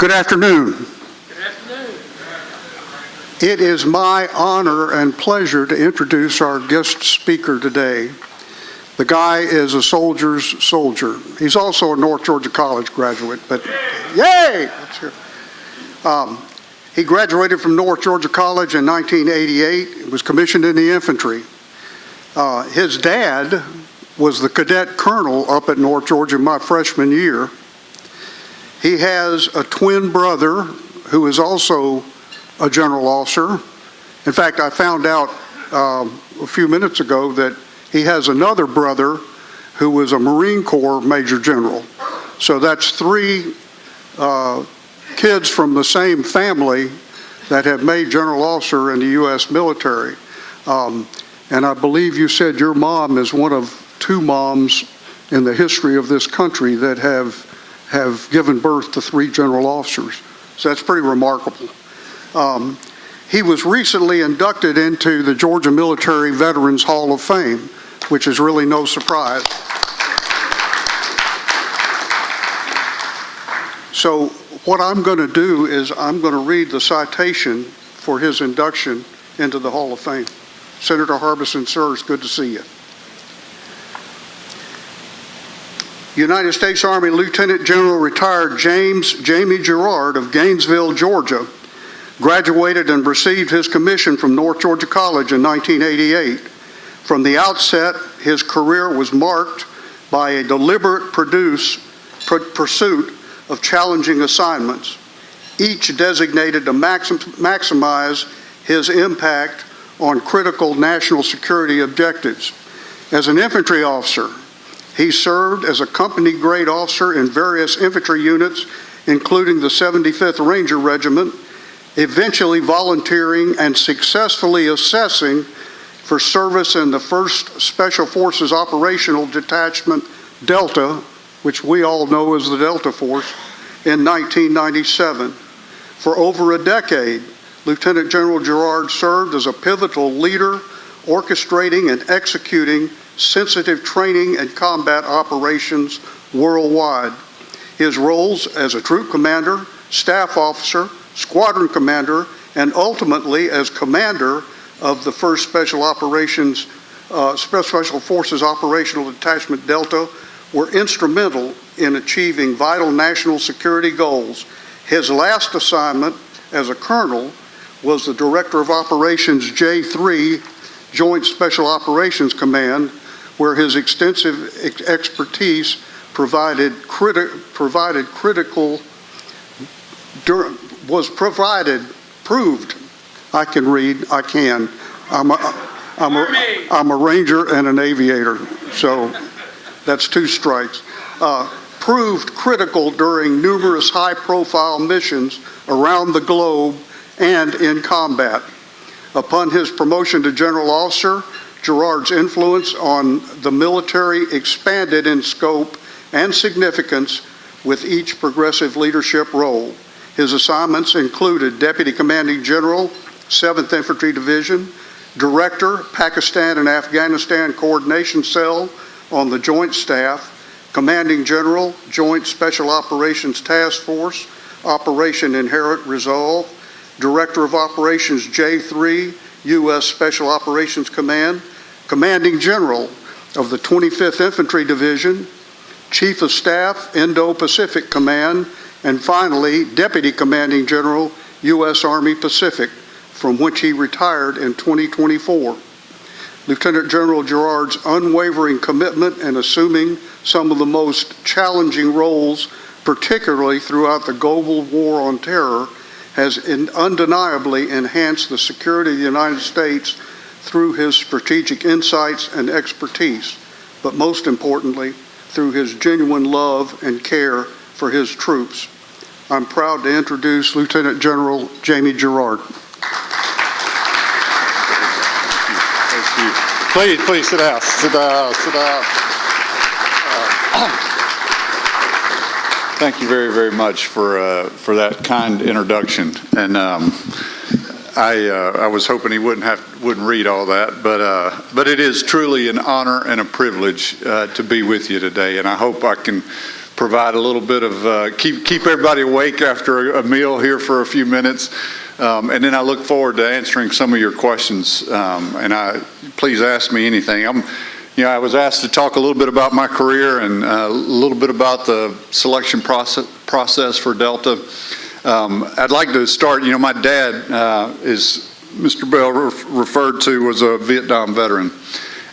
Good afternoon. Good afternoon. It is my honor and pleasure to introduce our guest speaker today. The guy is a soldier's soldier. He's also a North Georgia College graduate, but yay! Let's hear. He graduated from North Georgia College in 1988, was commissioned in the infantry. His dad was the cadet colonel up at North Georgia my freshman year. He has a twin brother who is also a general officer. In fact, I found out a few minutes ago that he has another brother who was a Marine Corps Major General. So that's three kids from the same family that have made general officer in the U.S. military. And I believe you said your mom is one of two moms in the history of this country that have given birth to three general officers. So that's pretty remarkable. He was recently inducted into the Georgia Military Veterans Hall of Fame, which is really no surprise. So what I'm going to do is I'm going to read the citation for his induction into the Hall of Fame. Senator Harbison, sir, it's good to see you. United States Army Lieutenant General retired Jamie Jarrard of Gainesville, Georgia, graduated and received his commission from North Georgia College in 1988. From the outset, his career was marked by a deliberate pursuit of challenging assignments, each designated to maximize his impact on critical national security objectives. As an infantry officer, he served as a company grade officer in various infantry units, including the 75th Ranger Regiment, eventually volunteering and successfully assessing for service in the 1st Special Forces Operational Detachment Delta, which we all know as the Delta Force, in 1997. For over a decade, Lieutenant General Jarrard served as a pivotal leader, orchestrating and executing sensitive training and combat operations worldwide. His roles as a troop commander, staff officer, squadron commander, and ultimately as commander of the 1st Special Forces Operational Detachment Delta were instrumental in achieving vital national security goals. His last assignment as a colonel was the Director of Operations J3 Joint Special Operations Command, where his extensive expertise proved I can read, I can. I'm a Ranger and an aviator, so that's 2 strikes. Proved critical during numerous high-profile missions around the globe and in combat. Upon his promotion to general officer, Jarrard's influence on the military expanded in scope and significance with each progressive leadership role. His assignments included Deputy Commanding General, 7th Infantry Division, Director, Pakistan and Afghanistan Coordination Cell on the Joint Staff, Commanding General, Joint Special Operations Task Force, Operation Inherent Resolve, Director of Operations J3, U.S. Special Operations Command, Commanding General of the 25th Infantry Division, Chief of Staff, Indo-Pacific Command, and finally, Deputy Commanding General, U.S. Army Pacific, from which he retired in 2024. Lieutenant General Jarrard's unwavering commitment in assuming some of the most challenging roles, particularly throughout the global war on terror, has undeniably enhanced the security of the United States through his strategic insights and expertise, but most importantly, through his genuine love and care for his troops. I'm proud to introduce Lieutenant General Jamie Jarrard. Thank you. Please sit down. Sit down. Thank you very, very much for that kind introduction. And I was hoping he wouldn't read all that, but it is truly an honor and a privilege to be with you today. And I hope I can provide a little bit of, keep everybody awake after a meal here for a few minutes. And then I look forward to answering some of your questions. Please ask me anything. I was asked to talk a little bit about my career and a little bit about the selection process for Delta. I'd like to start, my dad is, Mr. Bell referred to, was a Vietnam veteran.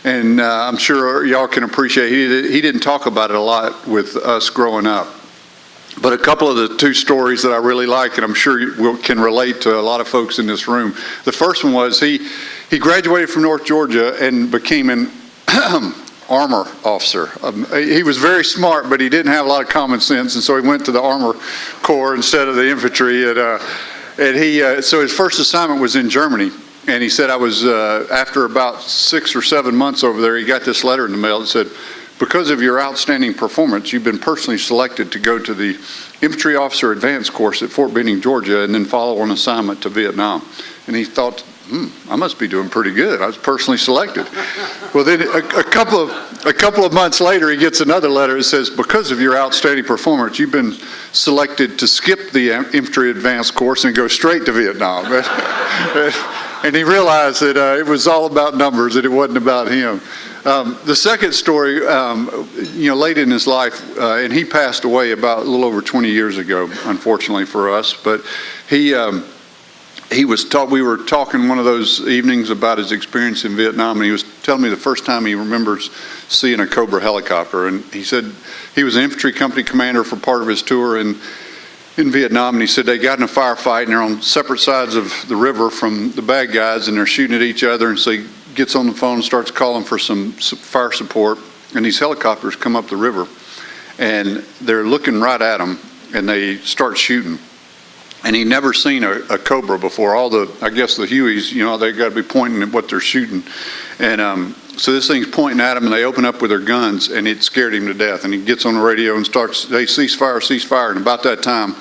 And I'm sure y'all can appreciate, he didn't talk about it a lot with us growing up. But a couple of the two stories that I really like, and I'm sure you can relate to a lot of folks in this room. The first one was he graduated from North Georgia and became an armor officer. He was very smart, but he didn't have a lot of common sense, and so he went to the Armor Corps instead of the infantry. So his first assignment was in Germany. And he said, after about 6 or 7 months over there, he got this letter in the mail that said, because of your outstanding performance, you've been personally selected to go to the Infantry Officer Advanced course at Fort Benning, Georgia, and then follow on assignment to Vietnam. And he thought, I must be doing pretty good. I was personally selected. Well, then a couple of months later, he gets another letter that says, because of your outstanding performance, you've been selected to skip the Infantry Advanced course and go straight to Vietnam. And he realized that it was all about numbers, and it wasn't about him. The second story, late in his life, and he passed away about a little over 20 years ago, unfortunately for us, but we were talking one of those evenings about his experience in Vietnam, and he was telling me the first time he remembers seeing a Cobra helicopter. And he said he was an infantry company commander for part of his tour in Vietnam, and he said they got in a firefight, and they're on separate sides of the river from the bad guys, and they're shooting at each other, and so he gets on the phone and starts calling for some fire support, and these helicopters come up the river, and they're looking right at him, and they start shooting. And he'd never seen a Cobra before. I guess the Hueys, they got to be pointing at what they're shooting. And so this thing's pointing at him, and they open up with their guns, and it scared him to death. And he gets on the radio and starts, hey, cease fire, cease fire. And about that time,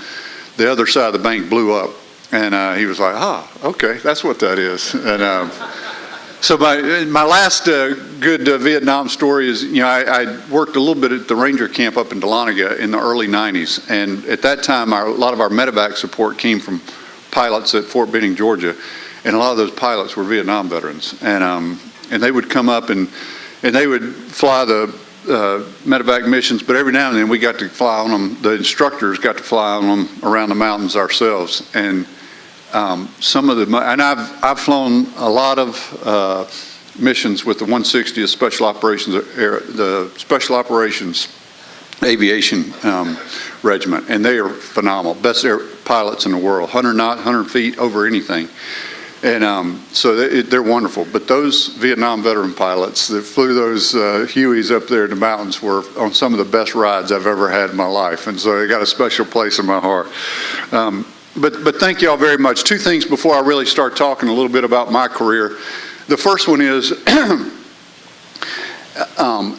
the other side of the bank blew up. And he was like, okay, that's what that is. And so my last good Vietnam story is, I worked a little bit at the Ranger camp up in Dahlonega in the early 90s. And at that time, a lot of our medevac support came from pilots at Fort Benning, Georgia. And a lot of those pilots were Vietnam veterans. And they would come up and they would fly the medevac missions, but every now and then we got to fly on them. The instructors got to fly on them around the mountains ourselves. And I've flown a lot of missions with the 160th Special Operations, the Special Operations Aviation Regiment, and they are phenomenal. Best air pilots in the world, 100 knots, 100 feet over anything. And so they're wonderful. But those Vietnam veteran pilots that flew those Hueys up there in the mountains were on some of the best rides I've ever had in my life. And so they got a special place in my heart. But thank you all very much. Two things before I really start talking a little bit about my career. The first one is,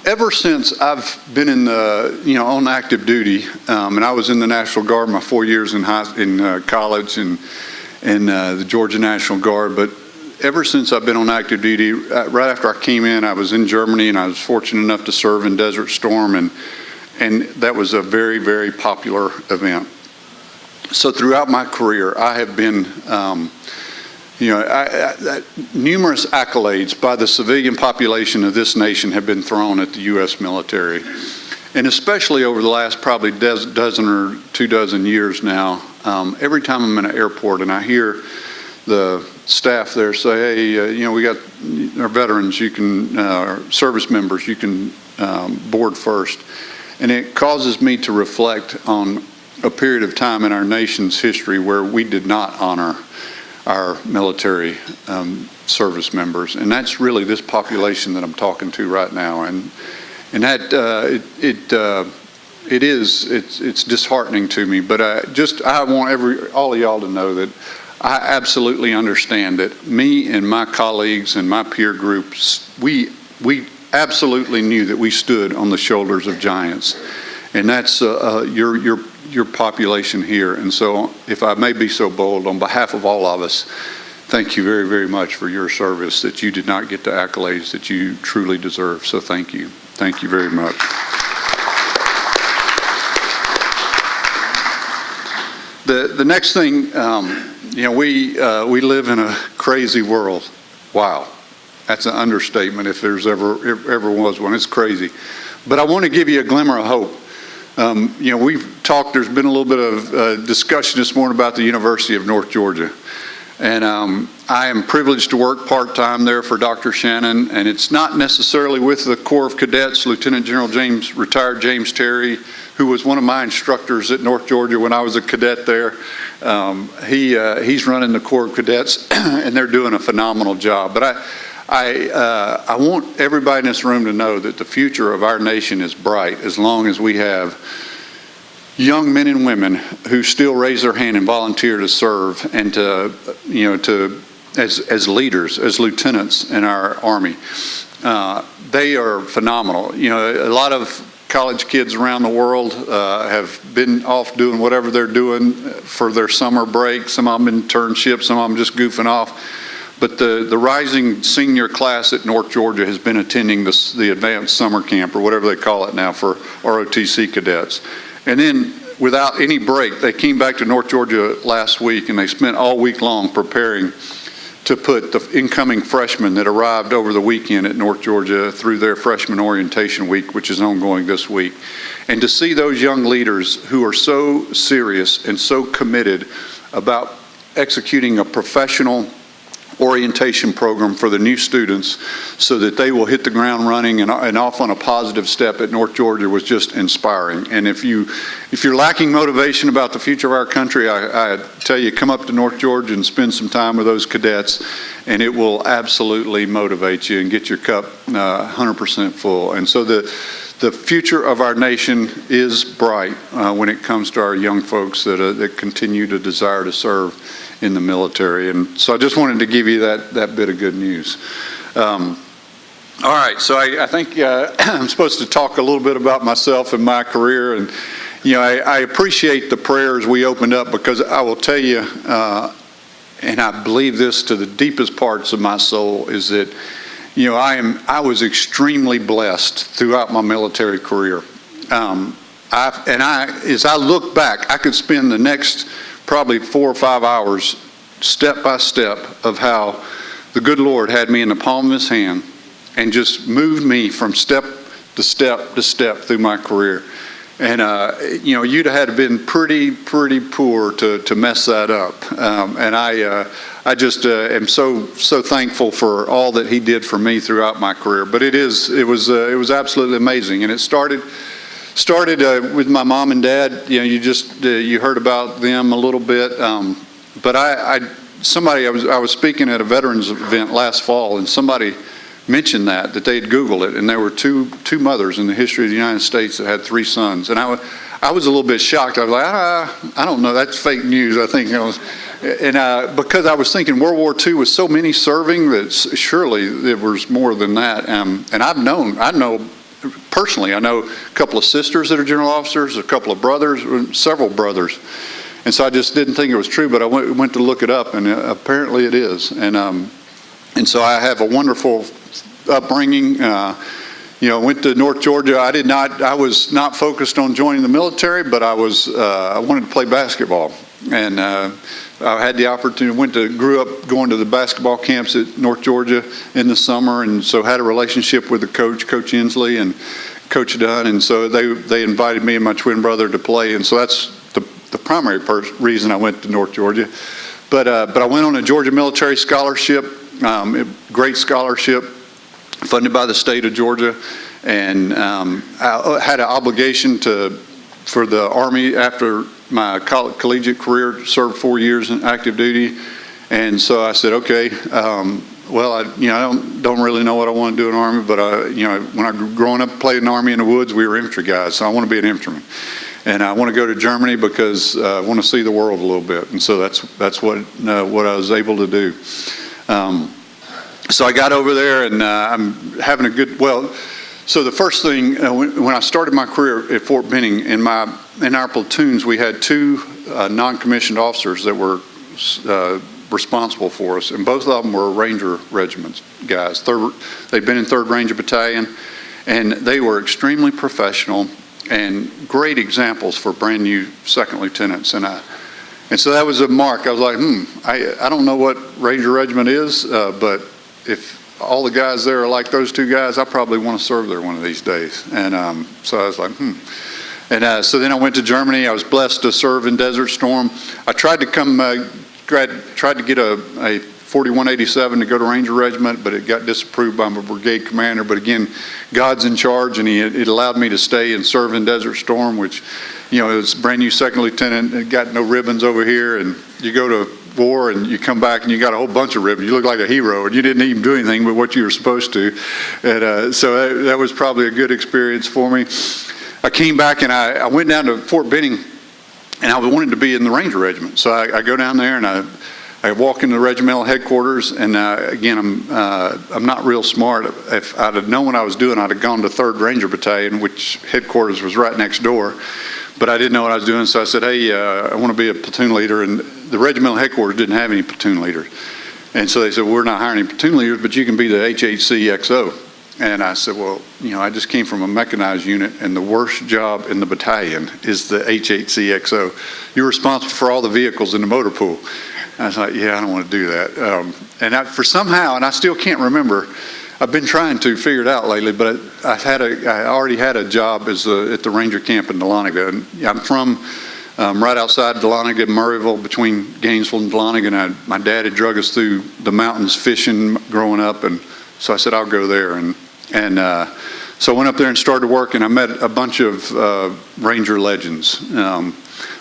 ever since I've been in on active duty, and I was in the National Guard my 4 years in college and the Georgia National Guard, but ever since I've been on active duty, right after I came in, I was in Germany, and I was fortunate enough to serve in Desert Storm, and that was a very, very popular event. So throughout my career, I have been, numerous accolades by the civilian population of this nation have been thrown at the U.S. military. And especially over the last probably dozen or 24 years now, every time I'm in an airport and I hear the staff there say, hey, we got our veterans, you can, our service members, you can board first. And it causes me to reflect on a period of time in our nation's history where we did not honor our military service members. And that's really this population that I'm talking to right now. And that it's disheartening to me, but I want all of y'all to know that I absolutely understand that me and my colleagues and my peer groups, we absolutely knew that we stood on the shoulders of giants, and that's your population here. And so, if I may be so bold, on behalf of all of us, thank you very, very much for your service. That you did not get the accolades that you truly deserve. So thank you. Thank you very much. The next thing, we live in a crazy world. Wow, that's an understatement if there's ever was one. It's crazy, but I want to give you a glimmer of hope. We've talked. There's been a little bit of discussion this morning about the University of North Georgia, and I am privileged to work part-time there for Dr. Shannon, and it's not necessarily with the Corps of Cadets. Lieutenant General retired James Terry, who was one of my instructors at North Georgia when I was a cadet there. He's running the Corps of Cadets, and they're doing a phenomenal job. But I want everybody in this room to know that the future of our nation is bright as long as we have young men and women who still raise their hand and volunteer to serve and as leaders, as lieutenants in our Army. They are phenomenal. A lot of college kids around the world have been off doing whatever they're doing for their summer break. Some of them internships, some of them just goofing off. But the rising senior class at North Georgia has been attending the advanced summer camp, or whatever they call it now, for ROTC cadets. And then without any break, they came back to North Georgia last week, and they spent all week long preparing to put the incoming freshmen that arrived over the weekend at North Georgia through their freshman orientation week, which is ongoing this week. And to see those young leaders who are so serious and so committed about executing a professional orientation program for the new students so that they will hit the ground running and off on a positive step at North Georgia was just inspiring. And if you're lacking motivation about the future of our country, I tell you, come up to North Georgia and spend some time with those cadets, and it will absolutely motivate you and get your cup 100% full. And so the future of our nation is bright when it comes to our young folks that continue to desire to serve in the military. And so I just wanted to give you that bit of good news. All right, so I think I'm supposed to talk a little bit about myself and my career. And, I appreciate the prayers we opened up, because I will tell you, and I believe this to the deepest parts of my soul, is that, I was extremely blessed throughout my military career. As I look back, I could spend the next probably 4 or 5 hours step by step of how the good Lord had me in the palm of his hand and just moved me from step to step to step through my career. And you'd have had to been pretty poor to mess that up. And I just am so thankful for all that he did for me throughout my career. But it was absolutely amazing. And it started with my mom and dad. You heard about them a little bit. But I was speaking at a veterans event last fall, and somebody mentioned that they'd Googled it, and there were two mothers in the history of the United States that had 3 sons. And I was a little bit shocked. I was like, I don't know, that's fake news. I think because I was thinking World War II was so many serving that surely there was more than that. And I know personally, I know a couple of sisters that are general officers, a couple of brothers, several brothers. And so I just didn't think it was true, but I went to look it up, and apparently it is. And so I have a wonderful upbringing. Went to North Georgia. I was not focused on joining the military, but I wanted to play basketball. And I had the opportunity, grew up going to the basketball camps at North Georgia in the summer, and so had a relationship with the coach, Coach Inslee and Coach Dunn, and so they invited me and my twin brother to play, and so that's the primary reason I went to North Georgia. But I went on a Georgia military scholarship, great scholarship, funded by the state of Georgia, and I had an obligation for the Army after my collegiate career, served 4 years in active duty, and so I said, okay, well, I don't really know what I want to do in the Army, but when I grew growing up, played in the Army in the woods, we were infantry guys, so I want to be an infantryman, and I want to go to Germany because I want to see the world a little bit, and so that's what I was able to do. So I got over there, and I'm having a good. So the first thing, when I started my career at Fort Benning, in our platoons, we had 2 non-commissioned officers that were responsible for us, and both of them were Ranger regiments guys. They'd been in 3rd Ranger Battalion, and they were extremely professional and great examples for brand new second lieutenants. And And so that was a mark. I was like, I don't know what Ranger Regiment is, but if all the guys there are like those two guys, I probably want to serve there one of these days. And so I was like, And so then I went to Germany. I was blessed to serve in Desert Storm. I tried to tried to get a 4187 to go to Ranger Regiment, but it got disapproved by my brigade commander. But again, God's in charge, and it allowed me to stay and serve in Desert Storm, which, it was brand new second lieutenant, and got no ribbons over here, and you go to war and you come back and you got a whole bunch of ribbons. You look like a hero, and you didn't even do anything but what you were supposed to. And so that was probably a good experience for me. I came back and I went down to Fort Benning, and I wanted to be in the Ranger Regiment. So I go down there and I walk into the regimental headquarters, and again, I'm not real smart. If I'd have known what I was doing, I'd have gone to 3rd Ranger Battalion, which headquarters was right next door. But I didn't know what I was doing, so I said, hey, I want to be a platoon leader. And the regimental headquarters didn't have any platoon leaders. And so they said, we're not hiring any platoon leaders, but you can be the HHCXO. And I said, well, I just came from a mechanized unit, and the worst job in the battalion is the HHCXO. You're responsible for all the vehicles in the motor pool. And I was like, yeah, I don't want to do that. And I still can't remember. I've been trying to figure it out lately, but I already had a job at the Ranger camp in Dahlonega. And I'm from right outside Dahlonega, Murrayville, between Gainesville and Dahlonega. And my dad had drug us through the mountains fishing growing up, and so I said, I'll go there. And so I went up there and started work, and I met a bunch of Ranger legends.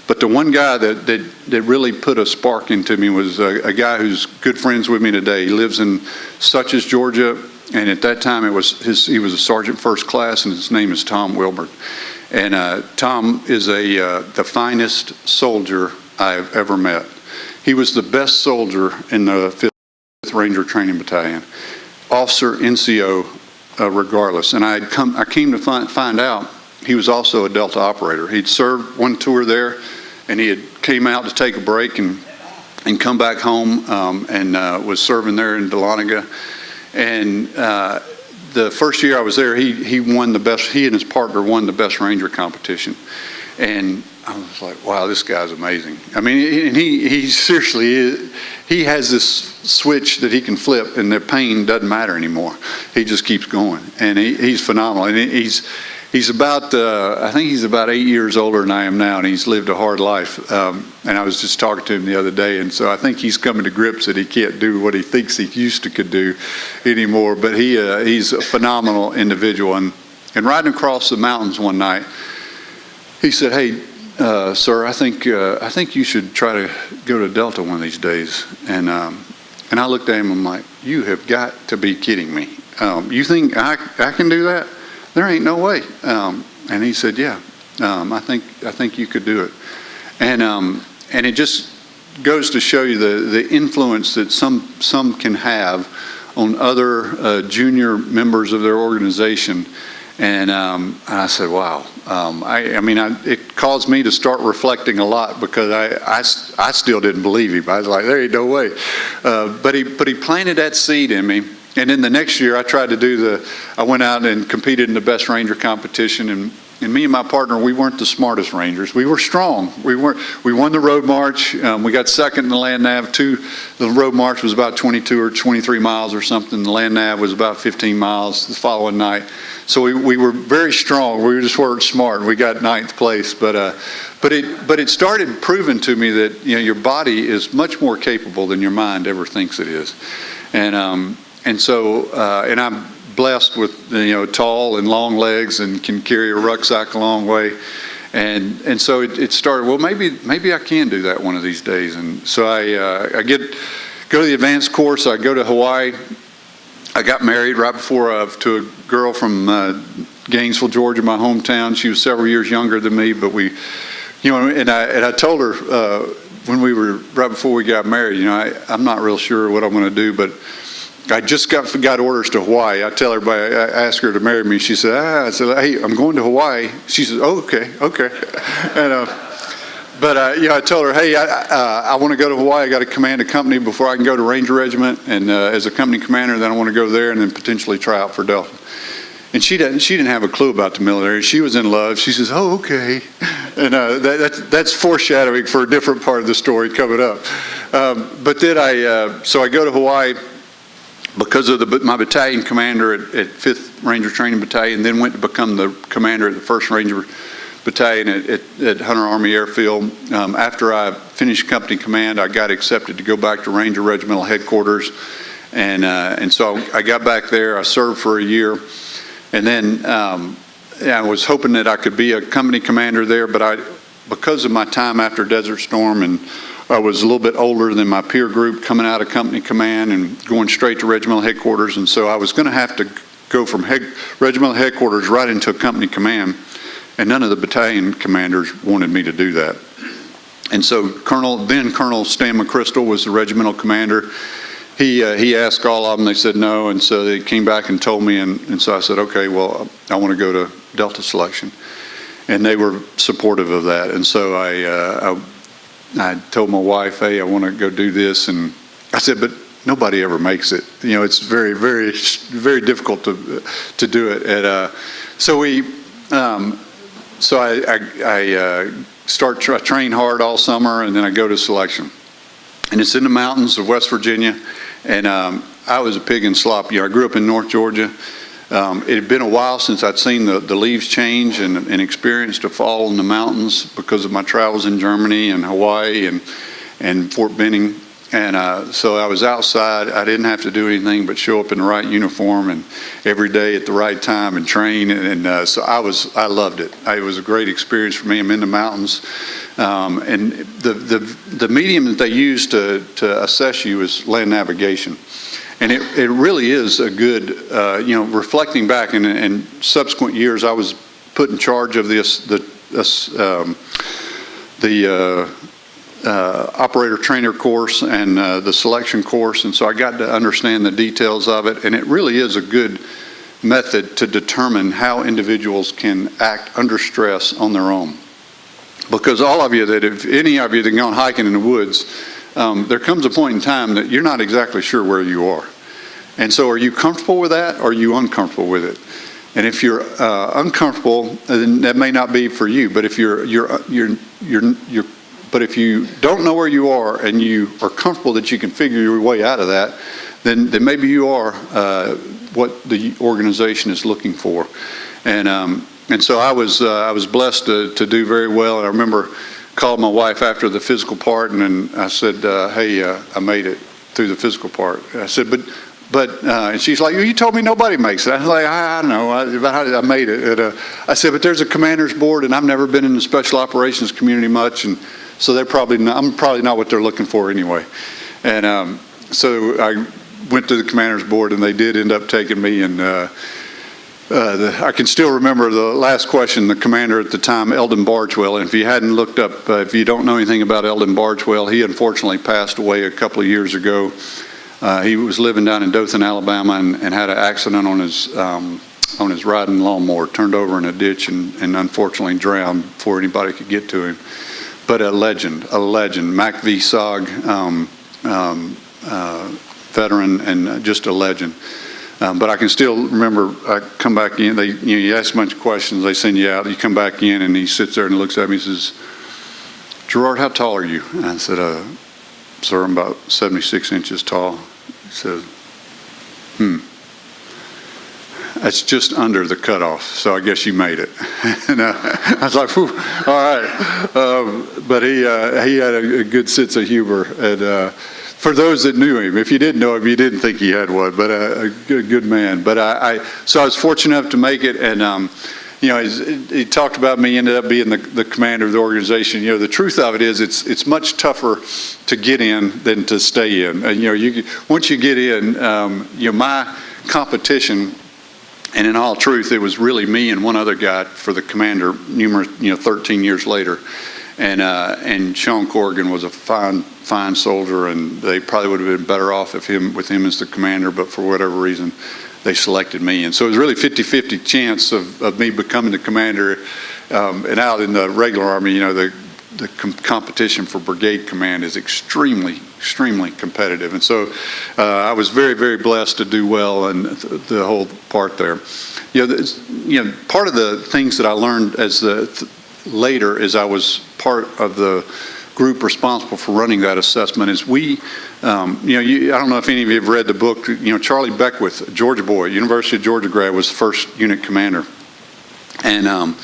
But the one guy that really put a spark into me was a guy who's good friends with me today. He lives in Suches, Georgia, and at that time he was a sergeant first class, and his name is Tom Wilbert. And Tom is the finest soldier I've ever met. He was the best soldier in the 5th Ranger Training Battalion, officer, NCO, regardless. And I came to find out he was also a Delta operator. He'd served one tour there, and he had came out to take a break and come back home, and was serving there in Dahlonega. And the first year I was there, he won the best. He and his partner won the best Ranger competition, and I was like, wow, this guy's amazing. I mean, and he seriously is. He has this switch that he can flip, and the pain doesn't matter anymore. He just keeps going, and he's phenomenal. And he's about, I think he's about 8 years older than I am now, and he's lived a hard life. And I was just talking to him the other day, and so I think he's coming to grips that he can't do what he thinks he used to could do anymore. But he's a phenomenal individual. And riding across the mountains one night, he said, hey, sir, I think you should try to go to Delta one of these days. And I looked at him, I'm like, you have got to be kidding me. You think I can do that? There ain't no way. And he said, yeah, I think you could do it. And it just goes to show you the influence that some can have on other junior members of their organization. And I said, wow. It caused me to start reflecting a lot, because I still didn't believe him. I was like, there ain't no way. But he planted that seed in me. And then the next year I tried to I went out and competed in the best Ranger competition, and me and my partner, we weren't the smartest Rangers. We were strong. We won the road march. We got second in the land nav. The road march was about 22 or 23 miles or something. The land nav was about 15 miles the following night. So we were very strong. We just weren't smart. We got 9th place. But it started proving to me that your body is much more capable than your mind ever thinks it is. And I'm blessed with tall and long legs and can carry a rucksack a long way, and so it started. Well, maybe I can do that one of these days. And so I go to the advanced course. I go to Hawaii. I got married right before to a girl from Gainesville, Georgia, my hometown. She was several years younger than me, but and I told her when we were right before we got married, I'm not real sure what I'm going to do, but I just got orders to Hawaii. I tell everybody, I asked her to marry me. She said, I said, hey, I'm going to Hawaii. She said, oh, okay. And I told her, hey, I want to go to Hawaii. I got to command a company before I can go to Ranger Regiment, and as a company commander, then I want to go there and then potentially try out for Delta. And she didn't have a clue about the military. She was in love. She says, oh, okay. And that's foreshadowing for a different part of the story coming up. But then so I go to Hawaii because of my battalion commander at 5th Ranger Training Battalion, then went to become the commander at the 1st Ranger Battalion at Hunter Army Airfield. After I finished company command, I got accepted to go back to Ranger Regimental Headquarters. And so I got back there. I served for a year. And then I was hoping that I could be a company commander there, but because of my time after Desert Storm, and I was a little bit older than my peer group coming out of company command and going straight to regimental headquarters, and so I was going to have to go from regimental headquarters right into a company command, and none of the battalion commanders wanted me to do that. And so then Colonel Stan McChrystal was the regimental commander. He asked all of them, they said no, and so they came back and told me, and so I said, okay, well, I want to go to Delta Selection. And they were supportive of that, and so I told my wife, hey, I want to go do this, and I said, but nobody ever makes it. You know, it's very, very, very difficult to do it. And so I train hard all summer, and then I go to selection. And it's in the mountains of West Virginia, and I was a pig in slop. You know, I grew up in North Georgia. It had been a while since I'd seen the leaves change and experienced a fall in the mountains because of my travels in Germany and Hawaii and Fort Benning. And so I was outside. I didn't have to do anything but show up in the right uniform and every day at the right time and train. And so I loved it. It was a great experience for me. I'm in the mountains. And the medium that they use to assess you is land navigation. And it really is a good, reflecting back in subsequent years, I was put in charge of the operator trainer course and the selection course, and so I got to understand the details of it, and it really is a good method to determine how individuals can act under stress on their own. Because if any of you that go hiking in the woods, there comes a point in time that you're not exactly sure where you are. And so are you comfortable with that, or are you uncomfortable with it? And if you're uncomfortable, then that may not be for you. But if but if you don't know where you are and you are comfortable that you can figure your way out of that, then maybe you are what the organization is looking for. And so I was blessed to do very well. And I remember called my wife after the physical part, and I said, hey, I made it through the physical part. I said, but and she's like, you told me nobody makes it. I was like, I know, I made it. And, I said, but there's a commander's board, and I've never been in the special operations community much, and so I'm probably not what they're looking for anyway. And so I went to the commander's board, and they did end up taking me. And I can still remember the last question. The commander at the time, Eldon Bargewell, and if you hadn't looked up, if you don't know anything about Eldon Bargewell, he unfortunately passed away a couple of years ago. He was living down in Dothan, Alabama, and had an accident on his riding lawnmower, turned over in a ditch, and unfortunately drowned before anybody could get to him. But a legend, Mac VSOG, veteran, and just a legend. But I can still remember, I come back in, you ask a bunch of questions, they send you out, you come back in, and he sits there and looks at me and says, Jarrard, how tall are you? And I said, sir, I'm about 76 inches tall. He said, that's just under the cutoff, so I guess you made it. And I was like, whew, all right. But he had a good sense of humor. And for those that knew him, if you didn't know him, you didn't think he had one, but a good man. But so I was fortunate enough to make it. And, he talked about me, ended up being the commander of the organization. The truth of it is it's much tougher to get in than to stay in. And, once you get in, my competition, and in all truth, it was really me and one other guy for the commander 13 years later. And Sean Corrigan was a fine soldier, and they probably would have been better off with him as the commander, but for whatever reason, they selected me. And so it was really 50-50 chance of me becoming the commander. And out in the regular Army, the competition for brigade command is extremely competitive. And so I was very, very blessed to do well and the whole part there. Part of the things that I learned as later, as I was part of the group responsible for running that assessment, is I don't know if any of you have read the book, Charlie Beckwith, a Georgia boy, University of Georgia grad, was the first unit commander. And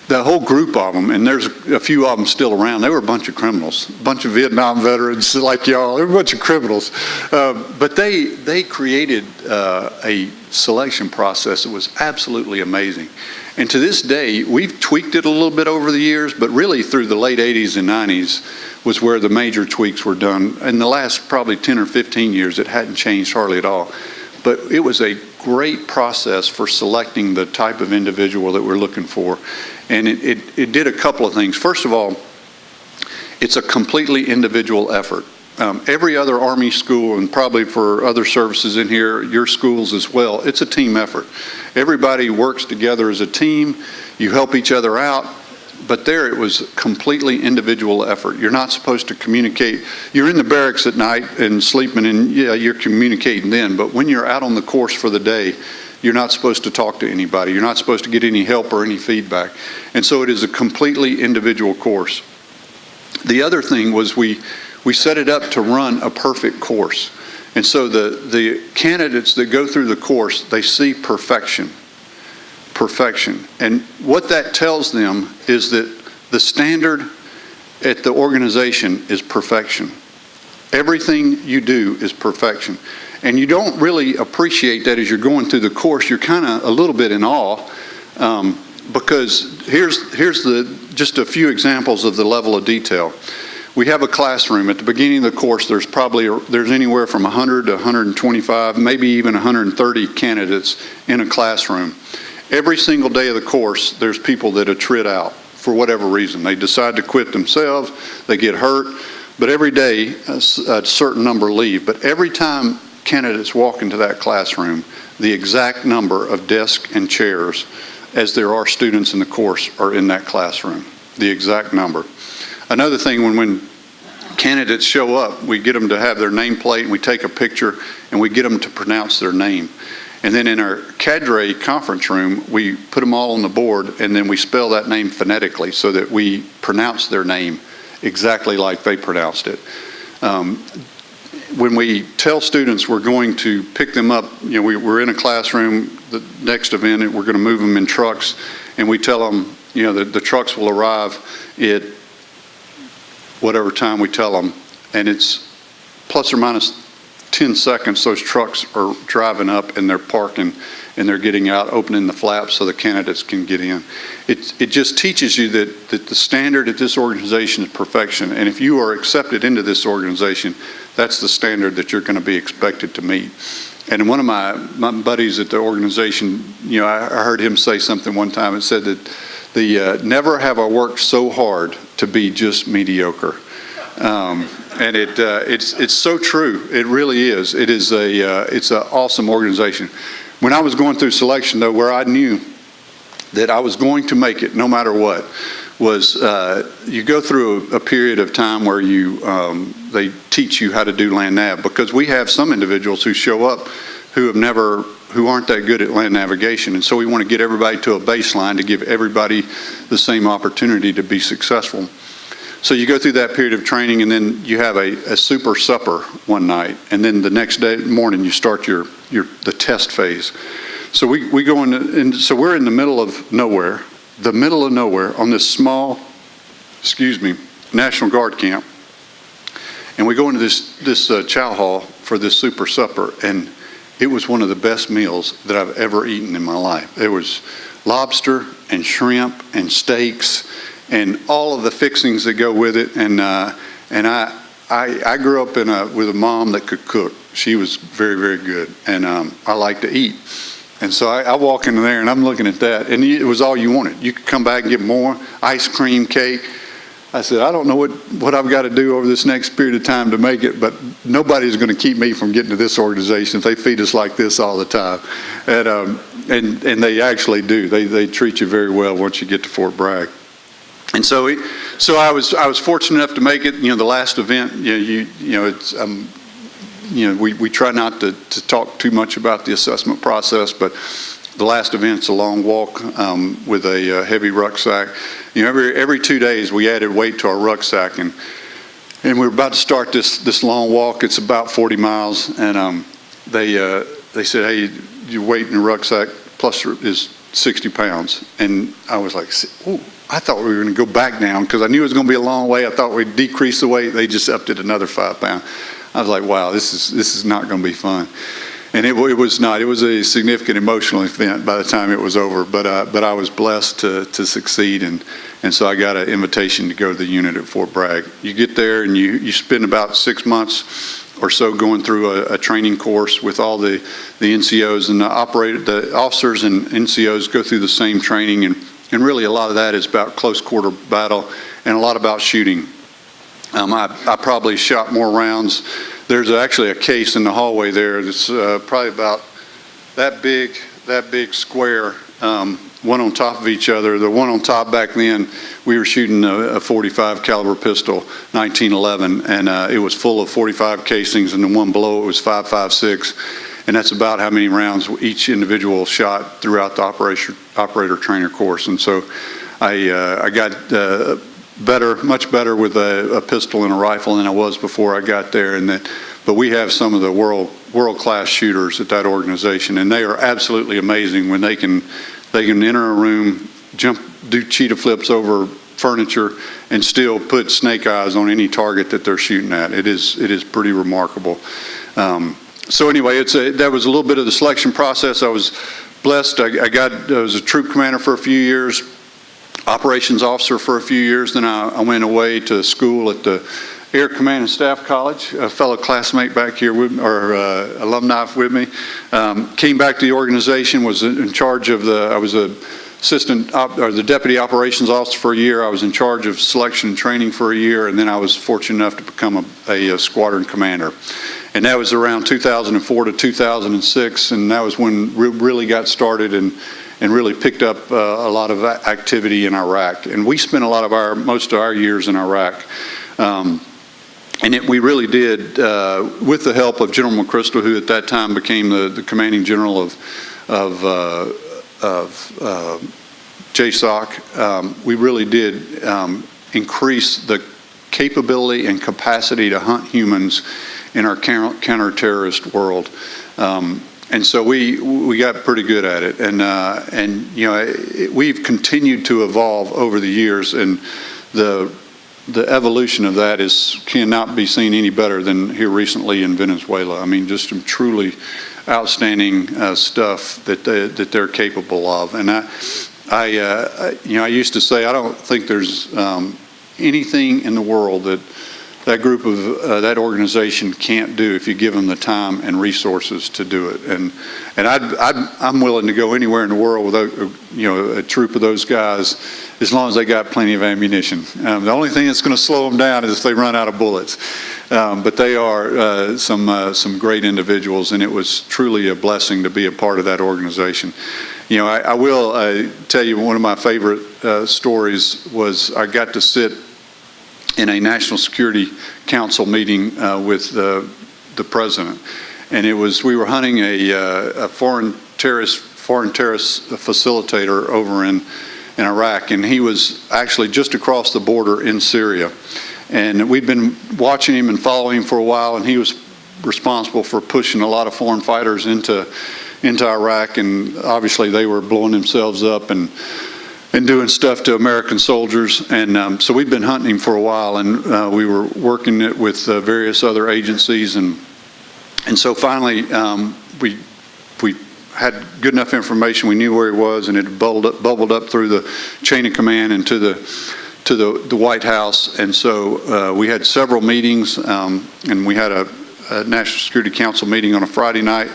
the whole group of them, and there's a few of them still around, they were a bunch of criminals, a bunch of Vietnam veterans like y'all, they were a bunch of criminals. But they created a selection process that was absolutely amazing. And to this day, we've tweaked it a little bit over the years, but really through the late 80s and 90s was where the major tweaks were done. In the last probably 10 or 15 years, it hadn't changed hardly at all. But it was a great process for selecting the type of individual that we're looking for. And it did a couple of things. First of all, it's a completely individual effort. Every other Army school, and probably for other services in here, your schools as well, it's a team effort. Everybody works together as a team. You help each other out. But there it was completely individual effort. You're not supposed to communicate. You're in the barracks at night and sleeping, and yeah, you're communicating then. But when you're out on the course for the day, you're not supposed to talk to anybody. You're not supposed to get any help or any feedback. And so it is a completely individual course. The other thing was we set it up to run a perfect course. And so the candidates that go through the course, they see perfection. Perfection. And what that tells them is that the standard at the organization is perfection. Everything you do is perfection. And you don't really appreciate that as you're going through the course. You're kind of a little bit in awe because here's just a few examples of the level of detail. We have a classroom. At the beginning of the course, there's anywhere from 100 to 125, maybe even 130 candidates in a classroom. Every single day of the course, there's people that attrit out for whatever reason. They decide to quit themselves, they get hurt, but every day a certain number leave. But every time candidates walk into that classroom, the exact number of desks and chairs as there are students in the course are in that classroom, the exact number. Another thing, when candidates show up, we get them to have their nameplate, and we take a picture, and we get them to pronounce their name. And then in our cadre conference room, we put them all on the board, and then we spell that name phonetically so that we pronounce their name exactly like they pronounced it. When we tell students we're going to pick them up, we're in a classroom, the next event, we're going to move them in trucks, and we tell them, the trucks will arrive at whatever time we tell them, and it's plus or minus 10 seconds, those trucks are driving up and they're parking and they're getting out, opening the flaps so the candidates can get in. It just teaches you that the standard at this organization is perfection. And if you are accepted into this organization, that's the standard that you're going to be expected to meet. And one of my buddies at the organization, I heard him say something one time. It said that never have I worked so hard to be just mediocre. And it's so true. It really is. It's an awesome organization. When I was going through selection, though, where I knew that I was going to make it no matter what, was you go through a period of time where they teach you how to do land nav, because we have some individuals who show up who aren't that good at land navigation, and so we want to get everybody to a baseline to give everybody the same opportunity to be successful. So you go through that period of training, and then you have a super supper one night, and then the next morning you start the test phase. So we go in, and so we're in the middle of nowhere on this small, National Guard camp, and we go into this chow hall for this super supper, and it was one of the best meals that I've ever eaten in my life. It was lobster and shrimp and steaks and all of the fixings that go with it. And I grew up with a mom that could cook. She was very, very good, and I like to eat. And so I walk into there, and I'm looking at that, and it was all you wanted. You could come back and get more ice cream, cake. I said, I don't know what I've got to do over this next period of time to make it, but nobody's going to keep me from getting to this organization if they feed us like this all the time. And they actually do. They treat you very well once you get to Fort Bragg. And so I was fortunate enough to make it. The last event, we try not to talk too much about the assessment process, but The last event's a long walk with a heavy rucksack. You know, every 2 days we added weight to our rucksack, and we're about to start this long walk. It's about 40 miles, and they said, "Hey, your weight in your rucksack plus is 60 pounds." And I was like, "Ooh, I thought we were going to go back down," because I knew it was going to be a long way. I thought we'd decrease the weight. They just upped it another 5 pounds. I was like, "Wow, this is not going to be fun." And it was not. It was a significant emotional event by the time it was over. But I was blessed to succeed, and so I got an invitation to go to the unit at Fort Bragg. You get there and you spend about 6 months or so going through a training course with all the NCOs, and the officers and NCOs go through the same training, and really a lot of that is about close quarter battle and a lot about shooting. I probably shot more rounds. There's actually a case in the hallway there that's probably about that big square, one on top of each other. The one on top back then, we were shooting a 45 caliber pistol, 1911, and it was full of 45 casings, and the one below it was 5.56, and that's about how many rounds each individual shot throughout the operator trainer course. And so I got much better with a pistol and a rifle than I was before I got there. But we have some of the world-class shooters at that organization, and they are absolutely amazing when they can enter a room, do cheetah flips over furniture, and still put snake eyes on any target that they're shooting at. It is pretty remarkable. So anyway, that was a little bit of the selection process. I was blessed. I was a troop commander for a few years, operations officer for a few years. Then I went away to school at the Air Command and Staff College. A fellow classmate back here, alumni with me, came back to the organization, was in charge of I was the deputy operations officer for a year. I was in charge of selection and training for a year, and then I was fortunate enough to become a squadron commander. And that was around 2004 to 2006, and that was when we really got started and really picked up a lot of activity in Iraq. And we spent most of our years in Iraq. We really did, with the help of General McChrystal, who at that time became the commanding general of JSOC, we really did increase the capability and capacity to hunt humans in our counter-terrorist world. And so we got pretty good at it, and you know, we've continued to evolve over the years, and the evolution of that cannot be seen any better than here recently in Venezuela. I mean, just some truly outstanding stuff that they're capable of. And I used to say I don't think there's anything in the world that group of that organization can't do if you give them the time and resources to do it. And I'm willing to go anywhere in the world with a troop of those guys, as long as they got plenty of ammunition. The only thing that's going to slow them down is if they run out of bullets. But they are some great individuals, and it was truly a blessing to be a part of that organization. You know, I will tell you one of my favorite stories was I got to sit in a National Security Council meeting with the president, and we were hunting a foreign terrorist facilitator over in Iraq, and he was actually just across the border in Syria, and we'd been watching him and following him for a while, and he was responsible for pushing a lot of foreign fighters into Iraq, and obviously they were blowing themselves up and doing stuff to American soldiers. And so we'd been hunting him for a while, and we were working it with various other agencies, and so finally we had good enough information. We knew where he was, and it bubbled up through the chain of command and to the White House. And so we had several meetings, and we had a National Security Council meeting on a Friday night.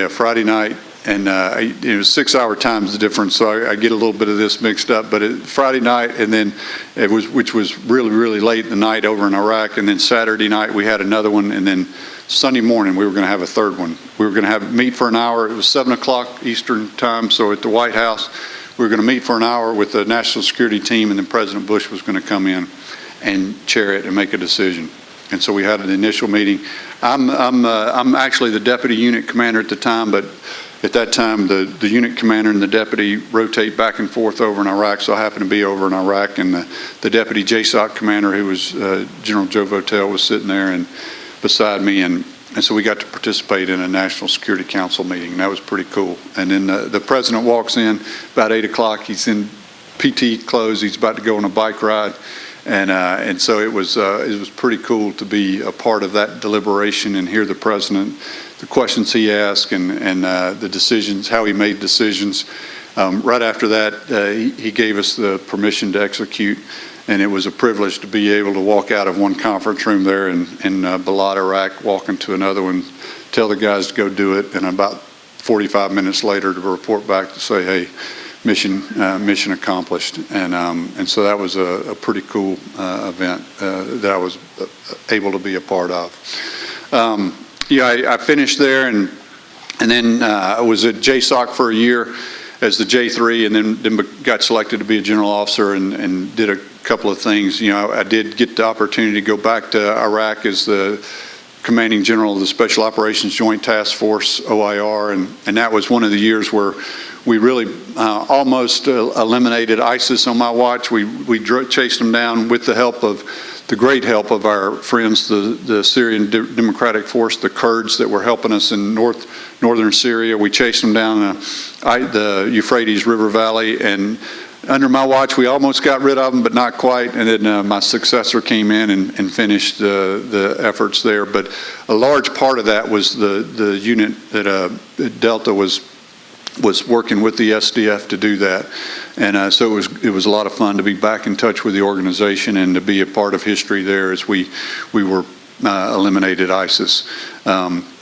Friday night. And it was 6-hour times difference, so I get a little bit of this mixed up. But Friday night, and then which was really, really late in the night over in Iraq, and then Saturday night we had another one, and then Sunday morning we were going to have a third one. We were going to meet for an hour. It was 7 o'clock Eastern time, so at the White House we were going to meet for an hour with the national security team, and then President Bush was going to come in and chair it and make a decision. so we had an initial meeting. I'm actually the deputy unit commander at the time, but at that time, the unit commander and the deputy rotate back and forth over in Iraq, so I happened to be over in Iraq, and the deputy JSOC commander, who was General Joe Votel, was sitting there and beside me, and so we got to participate in a National Security Council meeting, and that was pretty cool. And then the president walks in about 8 o'clock. He's in PT clothes. He's about to go on a bike ride, and so it was pretty cool to be a part of that deliberation and hear the president, the questions he asked, and the decisions, how he made decisions. Right after that, he gave us the permission to execute, and it was a privilege to be able to walk out of one conference room there in Balad, Iraq, walk into another one, tell the guys to go do it, and about 45 minutes later to report back to say, hey, mission accomplished. And so that was a pretty cool event that I was able to be a part of. I finished there, and then I was at JSOC for a year as the J3, and then got selected to be a general officer, and did a couple of things. I did get the opportunity to go back to Iraq as the commanding general of the Special Operations Joint Task Force, OIR, and that was one of the years where we really almost eliminated ISIS on my watch. We chased them down with the great help of our friends, the Syrian Democratic Force, the Kurds that were helping us in northern Syria. We chased them down the Euphrates River Valley, and under my watch we almost got rid of them, but not quite. And then my successor came in and finished the efforts there. But a large part of that was the unit that Delta was working with the SDF to do that. And so it was a lot of fun to be back in touch with the organization and to be a part of history there as we were eliminated ISIS.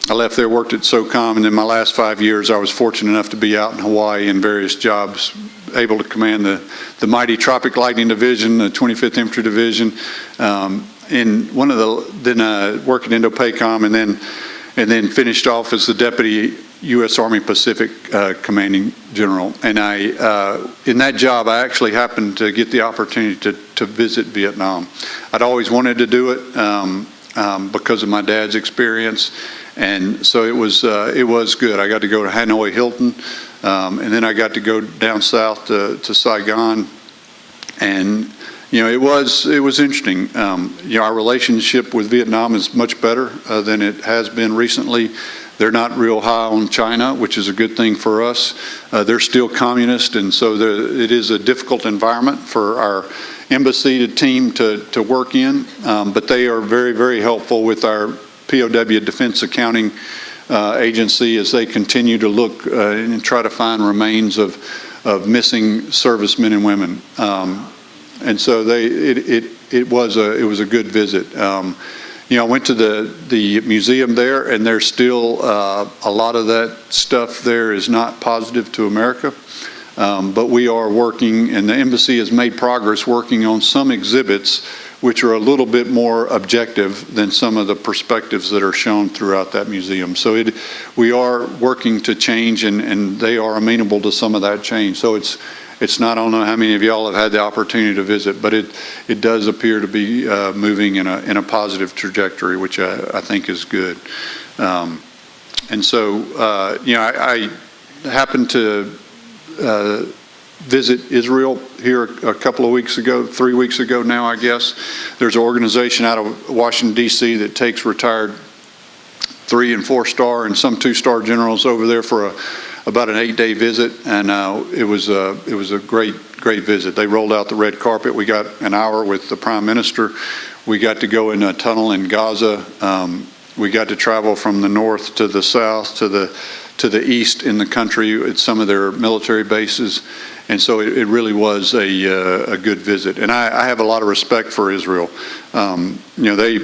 I left there, worked at SOCOM, and in my last 5 years I was fortunate enough to be out in Hawaii in various jobs, able to command the mighty Tropic Lightning Division, the 25th Infantry Division, in one of then working in INDOPACOM, and then finished off as the Deputy U.S. Army Pacific Commanding General. And in that job, I actually happened to get the opportunity to visit Vietnam. I'd always wanted to do it because of my dad's experience, and so it was good. I got to go to Hanoi Hilton, and then I got to go down south to Saigon, and it was interesting. Our relationship with Vietnam is much better than it has been recently. They're not real high on China, which is a good thing for us. They're still communist, and so it is a difficult environment for our embassy team to work in. But they are very, very helpful with our POW Defense Accounting Agency as they continue to look and try to find remains of missing servicemen and women. And so it was a good visit. I went to the museum there, and there's still a lot of that stuff there is not positive to America. But we are working, and the embassy has made progress working on some exhibits which are a little bit more objective than some of the perspectives that are shown throughout that museum. So we are working to change, and they are amenable to some of that change. So it's not, I don't know how many of y'all have had the opportunity to visit, but it does appear to be moving in a positive trajectory, which I think is good. And so, I happened to visit Israel here a couple of weeks ago, 3 weeks ago now, I guess. There's an organization out of Washington, D.C. that takes retired 3- and 4-star and some 2-star generals over there for about an 8-day visit, and it was a great visit. They rolled out the red carpet. We got an hour with the Prime Minister. We got to go in a tunnel in Gaza. We got to travel from the north to the south to the east in the country at some of their military bases, and so it really was a good visit. And I have a lot of respect for Israel. They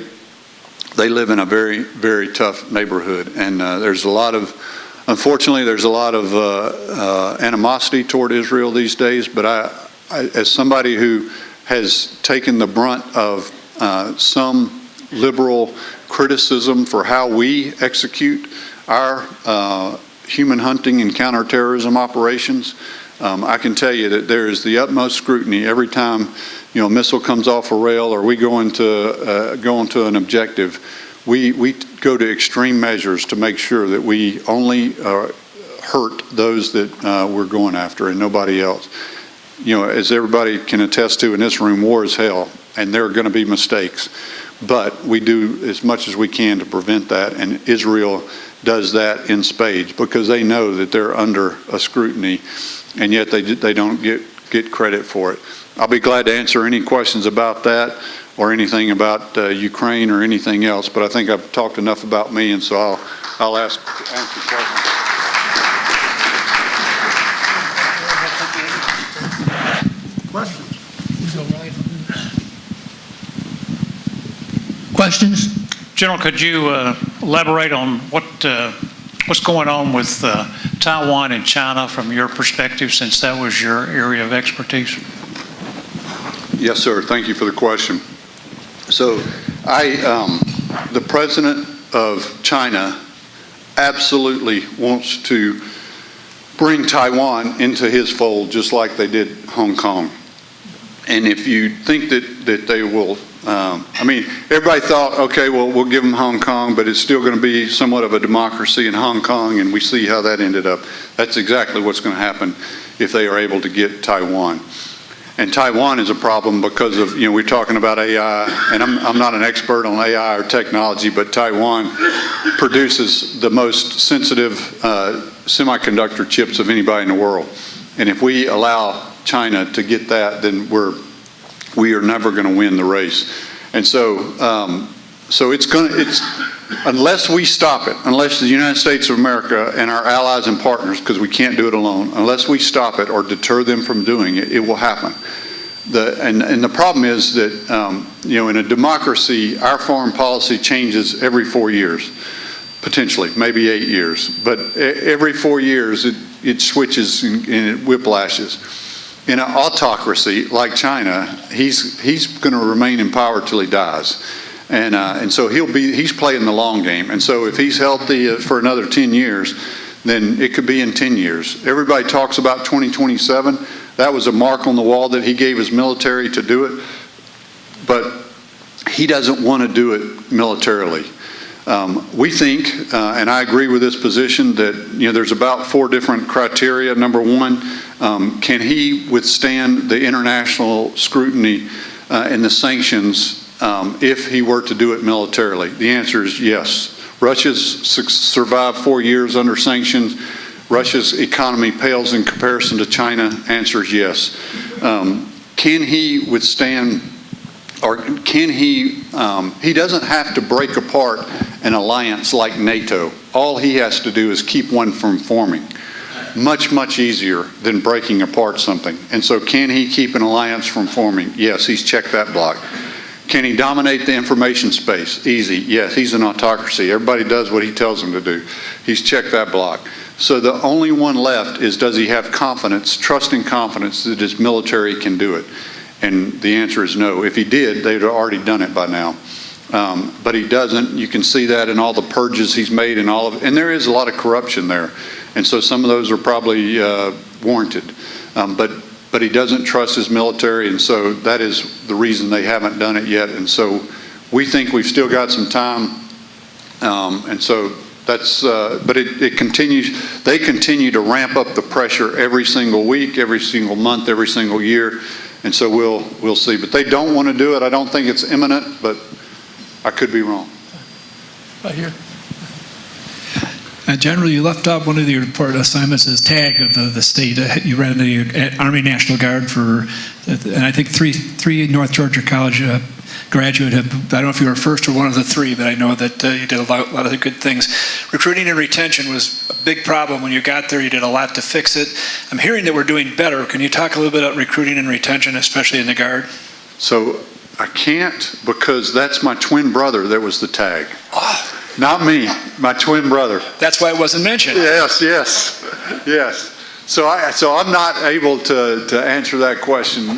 live in a very, very tough neighborhood, and unfortunately, there's a lot of animosity toward Israel these days, but I, as somebody who has taken the brunt of some liberal criticism for how we execute our human hunting and counterterrorism operations, I can tell you that there is the utmost scrutiny every time a missile comes off a rail or we go into an objective, we go to extreme measures to make sure that we only hurt those that we're going after and nobody else. As everybody can attest to in this room, war is hell, and there are going to be mistakes. But we do as much as we can to prevent that, and Israel does that in spades because they know that they're under a scrutiny, and yet they don't get credit for it. I'll be glad to answer any questions about that or anything about Ukraine or anything else, but I think I've talked enough about me, and so I'll answer questions. Questions? General, could you elaborate on what's going on with Taiwan and China from your perspective, since that was your area of expertise? Yes, sir. Thank you for the question. So, the president of China absolutely wants to bring Taiwan into his fold, just like they did Hong Kong. And if you think that they will, everybody thought, okay, well, we'll give them Hong Kong, but it's still going to be somewhat of a democracy in Hong Kong, and we see how that ended up. That's exactly what's going to happen if they are able to get Taiwan. And Taiwan is a problem because of, we're talking about AI, and I'm not an expert on AI or technology, but Taiwan produces the most sensitive semiconductor chips of anybody in the world. And if we allow China to get that, then we are never going to win the race. And so unless we stop it, unless the United States of America and our allies and partners, because we can't do it alone, unless we stop it or deter them from doing it, it will happen. And the problem is that in a democracy, our foreign policy changes every 4 years, potentially, maybe 8 years. But every 4 years, it switches and it whiplashes. In an autocracy like China, he's going to remain in power till he dies, and so he's playing the long game. And so if he's healthy for another 10 years, then it could be in 10 years. Everybody talks about 2027. That was a mark on the wall that he gave his military to do it, but he doesn't want to do it militarily. We think, and I agree with this position, that there's about 4 different criteria. Number one, can he withstand the international scrutiny and the sanctions if he were to do it militarily? The answer is yes. Russia's survived 4 years under sanctions. Russia's economy pales in comparison to China. Answer is yes. Can he withstand, or can he doesn't have to break apart an alliance like NATO. All he has to do is keep one from forming. Much, much easier than breaking apart something. And so can he keep an alliance from forming? Yes, he's checked that block. Can he dominate the information space? Easy. Yes, he's an autocracy. Everybody does what he tells them to do. He's checked that block. So the only one left is, does he have confidence, trust and confidence that his military can do it? And the answer is no. If he did, they'd have already done it by now. But he doesn't. You can see that in all the purges he's made and there is a lot of corruption there. And so some of those are probably warranted. But he doesn't trust his military, and so that is the reason they haven't done it yet. And so we think we've still got some time. And so that's, but it continues. They continue to ramp up the pressure every single week, every single month, every single year. And so we'll see. But they don't want to do it. I don't think it's imminent, but I could be wrong. Right here. General, you left out one of your report assignments as TAG of the state. You ran the Army National Guard for, and I think three North Georgia College graduate. I don't know if you were first or one of the 3, but I know that you did a lot of good things. Recruiting and retention was a big problem when you got there. You did a lot to fix it. I'm hearing that we're doing better. Can you talk a little bit about recruiting and retention, especially in the Guard? So I can't, because that's my twin brother that was the TAG. Oh. Not me, my twin brother. That's why it wasn't mentioned. Yes. So I'm not able to answer that question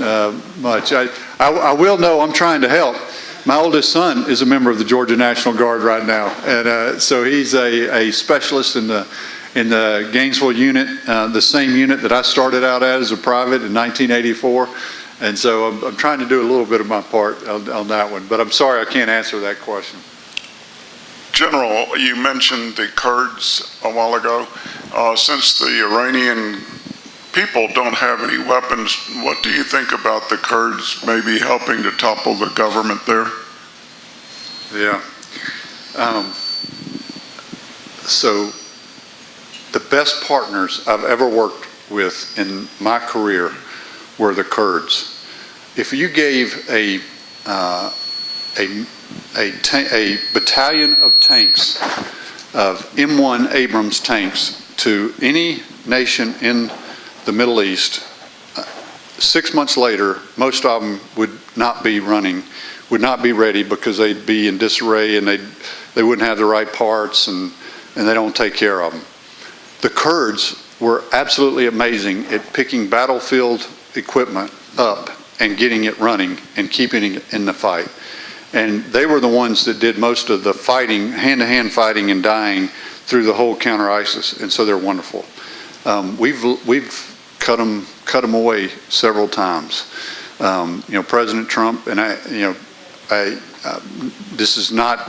much. I will know I'm trying to help. My oldest son is a member of the Georgia National Guard right now, and so he's a specialist in the Gainesville unit, the same unit that I started out as a private in 1984. And so I'm trying to do a little bit of my part on that one, but I'm sorry I can't answer that question. General, you mentioned the Kurds a while ago. Since the Iranian people don't have any weapons, what do you think about the Kurds maybe helping to topple the government there? Yeah. So the best partners I've ever worked with in my career were the Kurds. If you gave a battalion of tanks, of M1 Abrams tanks, to any nation in the Middle East, 6 months later, most of them would not be running, would not be ready because they'd be in disarray and they wouldn't have the right parts and they don't take care of them. The Kurds were absolutely amazing at picking battlefield equipment up and getting it running and keeping it in the fight. And they were the ones that did most of the fighting, hand-to-hand fighting and dying through the whole counter-ISIS, and so they're wonderful. We've cut them away several times. President Trump and this is not.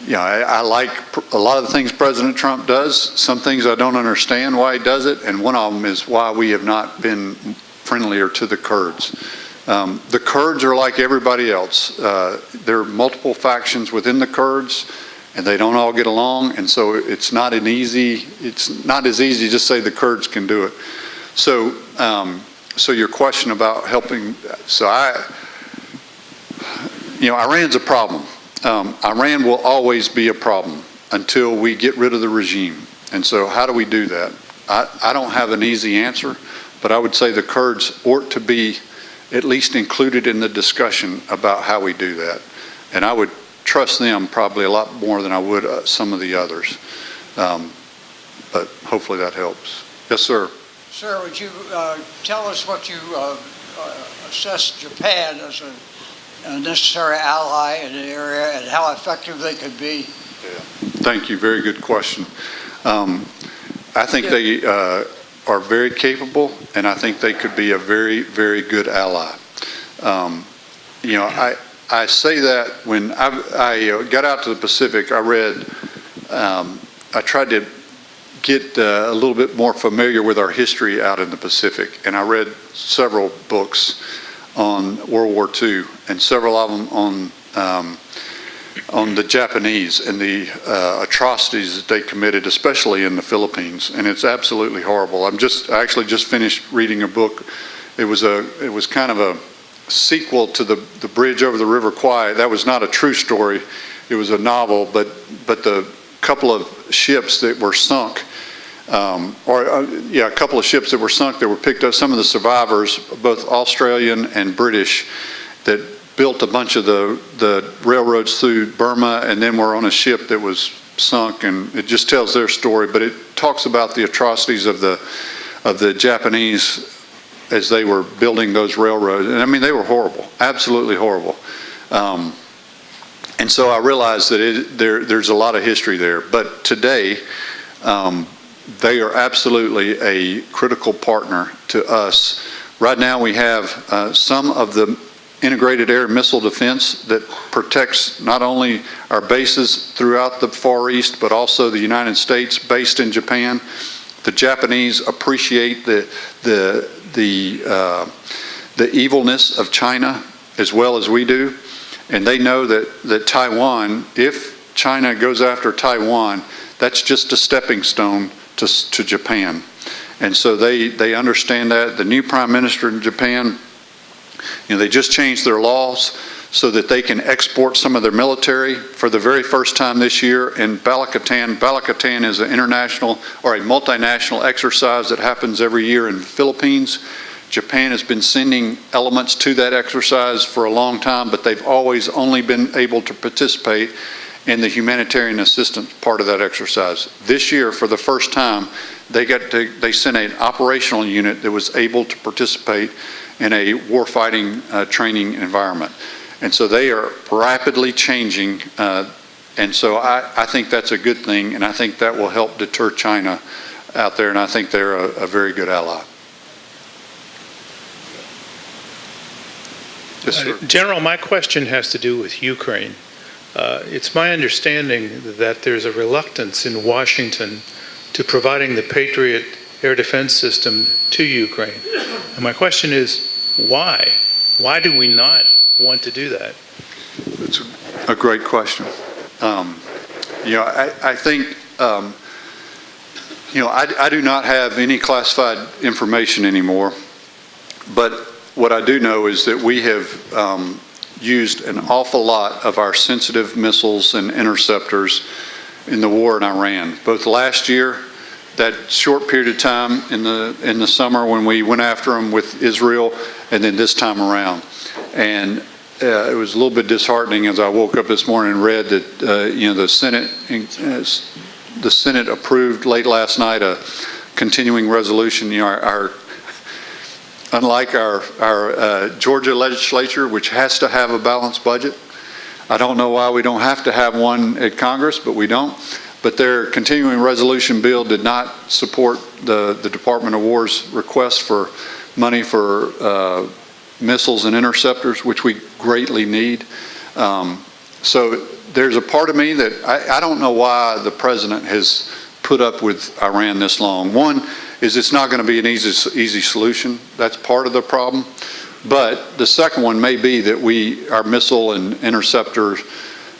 I like a lot of the things President Trump does. Some things I don't understand why he does it, and one of them is why we have not been friendlier to the Kurds. The Kurds are like everybody else. There are multiple factions within the Kurds, and they don't all get along, and so it's not as easy to just say the Kurds can do it. So, your question about helping, Iran's a problem. Iran will always be a problem until we get rid of the regime. And so how do we do that? I don't have an easy answer, but I would say the Kurds ought to be at least included in the discussion about how we do that. And I would trust them probably a lot more than I would some of the others. But hopefully that helps. Yes, sir. Sir, would you tell us what you assess Japan as a necessary ally in the area and how effective they could be? Yeah. Thank you. Very good question. I think they are very capable, and I think they could be a very, very good ally. I say that when I got out to the Pacific, I tried to get a little bit more familiar with our history out in the Pacific, and I read several books on World War II, and several of them on the Japanese and the atrocities that they committed, especially in the Philippines, and it's absolutely horrible. I actually just finished reading a book. It was kind of a sequel to the Bridge Over the River Kwai. That was not a true story. It was a novel, but the couple of ships that were sunk. A couple of ships that were sunk that were picked up, some of the survivors, both Australian and British, that built a bunch of the railroads through Burma and then were on a ship that was sunk, and it just tells their story, but it talks about the atrocities of the Japanese as they were building those railroads. And I mean, they were horrible, absolutely horrible. And so I realized that there's a lot of history there, but today, they are absolutely a critical partner to us. Right now we have some of the integrated air missile defense that protects not only our bases throughout the Far East, but also the United States based in Japan. The Japanese appreciate the evilness of China as well as we do. And they know that Taiwan, if China goes after Taiwan, that's just a stepping stone to Japan. And so they understand that. The new prime minister in Japan, they just changed their laws so that they can export some of their military for the very first time this year in Balikatan. Balikatan is an international or a multinational exercise that happens every year in the Philippines. Japan has been sending elements to that exercise for a long time, but they've always only been able to participate in the humanitarian assistance part of that exercise. This year, for the first time, they sent an operational unit that was able to participate in a warfighting training environment. And so they are rapidly changing, and so I think that's a good thing, and I think that will help deter China out there, and I think they're a very good ally. Yes, sir. General, my question has to do with Ukraine. It's my understanding that there's a reluctance in Washington to providing the Patriot air defense system to Ukraine. And my question is, why? Why do we not want to do that? It's a great question. I think, I do not have any classified information anymore, but what I do know is that we have used an awful lot of our sensitive missiles and interceptors in the war in Iran. Both last year, that short period of time in the summer when we went after them with Israel, and then this time around. And it was a little bit disheartening as I woke up this morning and read that the Senate approved late last night a continuing resolution. Unlike our Georgia legislature, which has to have a balanced budget, I don't know why we don't have to have one at Congress, but we don't. But their continuing resolution bill did not support the Department of War's request for money for missiles and interceptors, which we greatly need. So there's a part of me that I don't know why the president has put up with Iran this long. One is it's not going to be an easy solution. That's part of the problem. But the second one may be that our missile and interceptor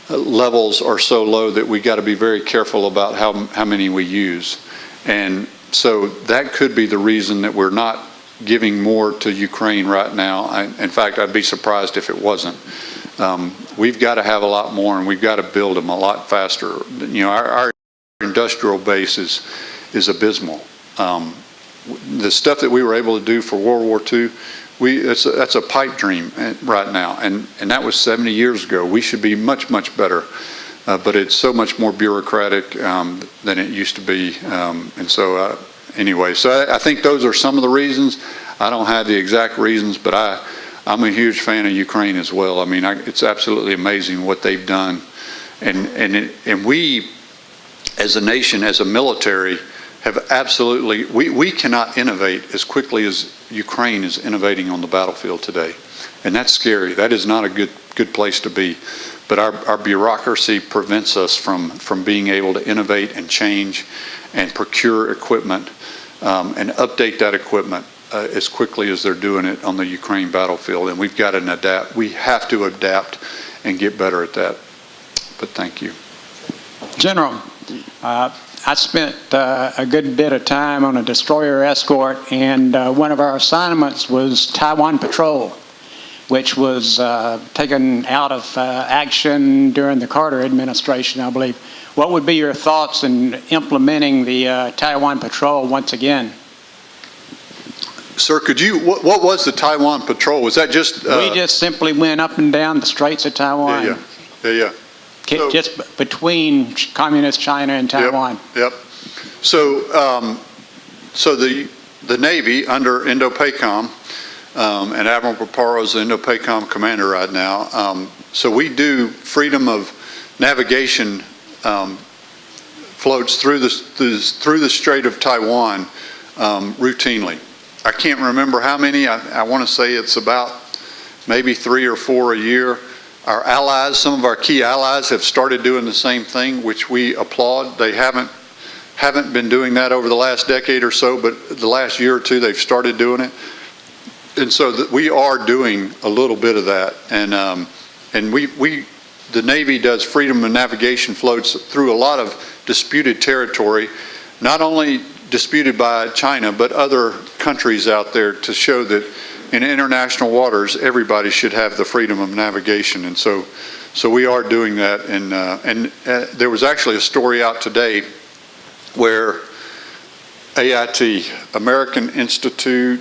levels are so low that we got to be very careful about how many we use. And so that could be the reason that we're not giving more to Ukraine right now. In fact, I'd be surprised if it wasn't. We've got to have a lot more, and we've got to build them a lot faster. Our industrial base is abysmal. The stuff that we were able to do for World War II, that's a pipe dream right now, and that was 70 years ago. We should be much, much better, but it's so much more bureaucratic than it used to be. Anyway, so I think those are some of the reasons. I don't have the exact reasons, but I'm a huge fan of Ukraine as well. I mean, it's absolutely amazing what they've done, and we, as a nation, as a military, have absolutely, we cannot innovate as quickly as Ukraine is innovating on the battlefield today. And that's scary. That is not a good place to be. But our bureaucracy prevents us from being able to innovate and change and procure equipment and update that equipment as quickly as they're doing it on the Ukraine battlefield. And we've got to adapt. We have to adapt and get better at that. But thank you. General, I spent a good bit of time on a destroyer escort, and one of our assignments was Taiwan Patrol, which was taken out of action during the Carter administration, I believe. What would be your thoughts in implementing the Taiwan Patrol once again? Sir, what was the Taiwan Patrol? Was that just... We just simply went up and down the Straits of Taiwan. Yeah. Just between Communist China and Taiwan. Yep. So the Navy under Indo-PACOM, and Admiral Paparo is the Indo-PACOM commander right now. So we do freedom of navigation floats through the Strait of Taiwan routinely. I can't remember how many. I want to say it's about maybe 3 or 4 a year. Our allies, some of our key allies, have started doing the same thing, which we applaud. They haven't been doing that over the last decade or so, but the last year or two they've started doing it. And so we are doing a little bit of that. And the Navy does freedom of navigation floats through a lot of disputed territory, not only disputed by China, but other countries out there, to show that in international waters, everybody should have the freedom of navigation. And so we are doing that. And there was actually a story out today where AIT, American Institute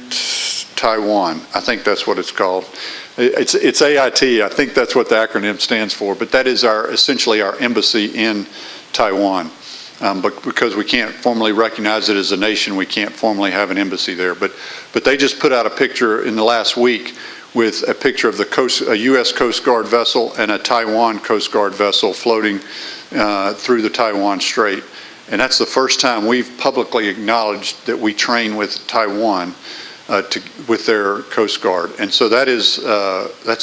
Taiwan, I think that's what it's called. It's AIT, I think that's what the acronym stands for, but that is essentially our embassy in Taiwan. But because we can't formally recognize it as a nation, we can't formally have an embassy there. But they just put out a picture in the last week with a picture of a U.S. Coast Guard vessel and a Taiwan Coast Guard vessel floating through the Taiwan Strait. And that's the first time we've publicly acknowledged that we train with Taiwan. with their Coast Guard. And so that's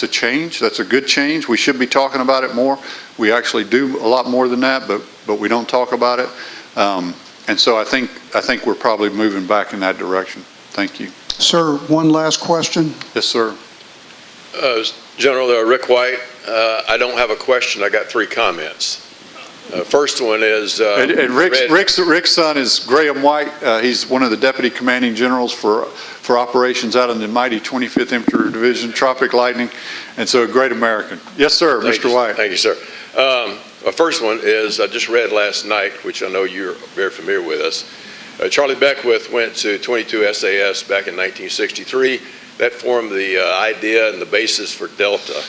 a change. That's a good change. We should be talking about it more. We actually do a lot more than that, but we don't talk about it. And so I think we're probably moving back in that direction. Thank you. Sir, one last question. Yes, sir. General Rick White, I don't have a question. I got 3 comments. First one is... And Rick's son is Graham White. He's one of the deputy commanding generals for operations out in the mighty 25th Infantry Division, Tropic Lightning, and so a great American. Yes, sir, Mr. White. Thank you, sir. My first one is, I just read last night, which I know you're very familiar with us. Charlie Beckwith went to 22 SAS back in 1963. That formed the idea and the basis for Delta.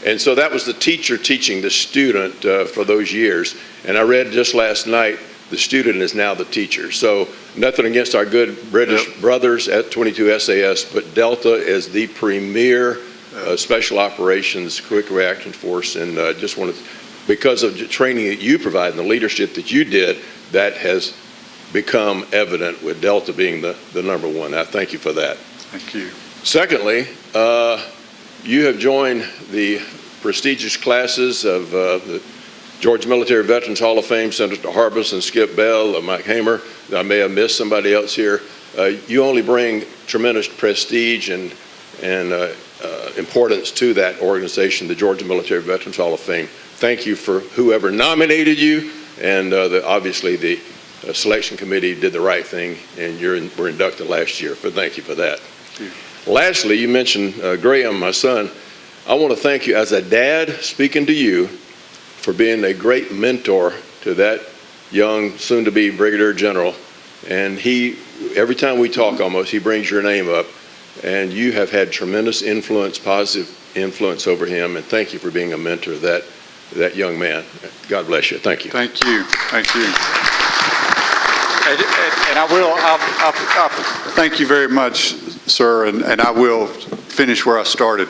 And so that was the teacher teaching the student for those years. And I read just last night, the student is now the teacher. So nothing against our good British brothers at 22 SAS, but Delta is the premier special operations quick reaction force. And just wanted, because of the training that you provide and the leadership that you did, that has become evident with Delta being the number one. I thank you for that. Thank you. Secondly, you have joined the prestigious classes of the Georgia Military Veterans Hall of Fame, Senator Harbison, Skip Bell, Mike Hamer. I may have missed somebody else here. You only bring tremendous prestige and importance to that organization, the Georgia Military Veterans Hall of Fame. Thank you for whoever nominated you, and obviously the selection committee did the right thing, and were inducted last year. But thank you for that. Lastly, you mentioned Graham, my son. I want to thank you as a dad, speaking to you, for being a great mentor to that young, soon-to-be Brigadier General. And every time we talk almost, he brings your name up. And you have had tremendous influence, positive influence over him. And thank you for being a mentor to that young man. God bless you. Thank you. Thank you. Thank you. And I'll thank you very much, sir, and I will finish where I started.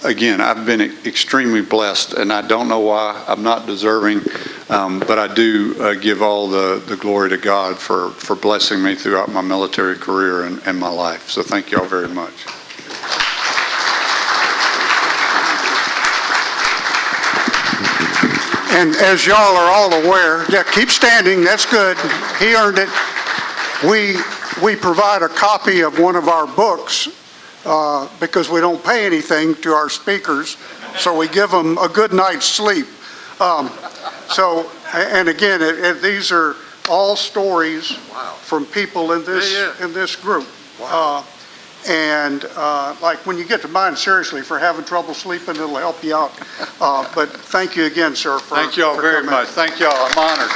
Again, I've been extremely blessed, and I don't know why I'm not deserving, but I do give all the glory to God for blessing me throughout my military career and my life. So thank you all very much. And as y'all are all aware, yeah, keep standing, that's good. He earned it. We provide a copy of one of our books because we don't pay anything to our speakers, so we give them a good night's sleep. And again, these are all stories from people in this group. Wow. Like when you get to mine seriously for having trouble sleeping, it'll help you out. But thank you again, sir. Thank you all very much. Thank you all. I'm honored.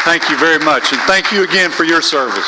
Thank you very much. And thank you again for your service.